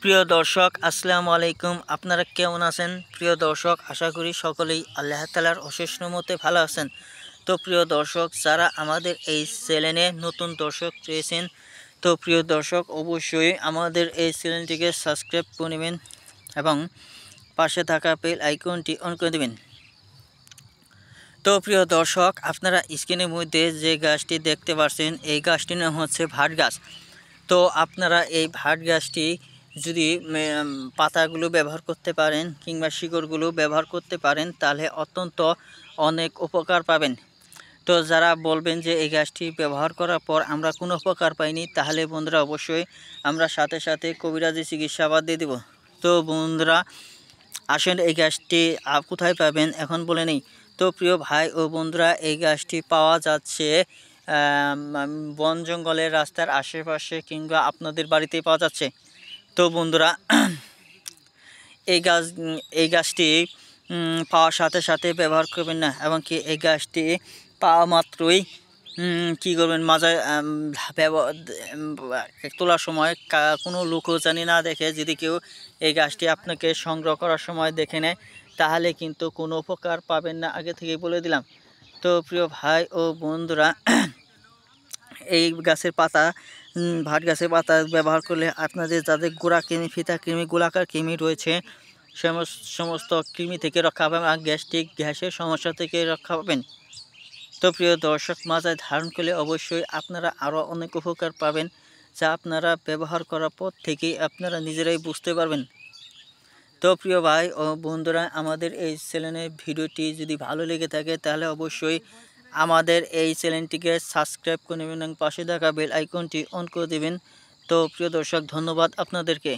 প্রিয় দর্শক আসসালামু আলাইকুম। আপনারা কেমন আছেন? প্রিয় দর্শক, আশা করি সকলেই আল্লাহ তাআলার অশেষ রহমতে ভালো আছেন। তো প্রিয় দর্শক, যারা আমাদের এই চ্যানেলে নতুন দর্শক রয়েছেন, তো প্রিয় দর্শক অবশ্যই আমাদের এই চ্যানেলটিকে সাবস্ক্রাইব করে নেবেন এবং পাশে থাকা বেল আইকনটি অন করে দেবেন। তো প্রিয় দর্শক, আপনারা স্ক্রিনের মধ্যে যে গাছটি দেখতে পাচ্ছেন, এই গাছটির নাম হচ্ছে ভাট গাছ। তো আপনারা এই ভাট গাছটি যদি পাতাগুলো ব্যবহার করতে পারেন কিংবা শিকড়গুলো ব্যবহার করতে পারেন, তাহলে অত্যন্ত অনেক উপকার পাবেন। তো যারা বলবেন যে এই গাছটি ব্যবহার করার পর আমরা কোনো উপকার পাইনি, তাহলে বন্ধুরা অবশ্যই আমরা সাথে সাথে কবিরাজি চিকিৎসাবাদ দিয়ে দেব। তো বন্ধুরা আসেন, এই গাছটি কোথায় পাবেন এখন বলে নেই। তো প্রিয় ভাই ও বন্ধুরা, এই গাছটি পাওয়া যাচ্ছে বন জঙ্গলের রাস্তার আশেপাশে কিংবা আপনাদের বাড়িতেই পাওয়া যাচ্ছে। তো বন্ধুরা এই গাছটি পাওয়ার সাথে সাথে ব্যবহার করবেন না, এবং কি এই গাছটি পাওয়া মাত্রই কী করবেন, মাজায় তোলার সময় কোনো লোকও জানি না দেখে যদি কেউ এই গাছটি আপনাকে সংগ্রহ করার সময় দেখে নেয়, তাহলে কিন্তু কোনো উপকার পাবেন না, আগে থেকেই বলে দিলাম। তো প্রিয় ভাই ও বন্ধুরা, এই গাছের পাতা ভাট গাছের পাতা ব্যবহার করলে আপনাদের যাদের গোড়া কৃমি, ফিতা কৃমি, গোলাকার কৃমি রয়েছে, সমস্ত কৃমি থেকে রক্ষা পাবেন আর গ্যাসের সমস্যা থেকে রক্ষা পাবেন। তো প্রিয় দর্শক, মাজায় ধারণ করলে অবশ্যই আপনারা আরও অনেক উপকার পাবেন, যা আপনারা ব্যবহার করার পর থেকেই আপনারা নিজেরাই বুঝতে পারবেন। তো প্রিয় ভাই ও বন্ধুরা, আমাদের এই চ্যানেলের ভিডিওটি যদি ভালো লেগে থাকে, তাহলে অবশ্যই আমাদের এই চ্যানেলটিকে সাবস্ক্রাইব করে নেবেন এবং পাশে থাকা বেল আইকনটি অন করে দেবেন। তো প্রিয় দর্শক, ধন্যবাদ আপনাদেরকে।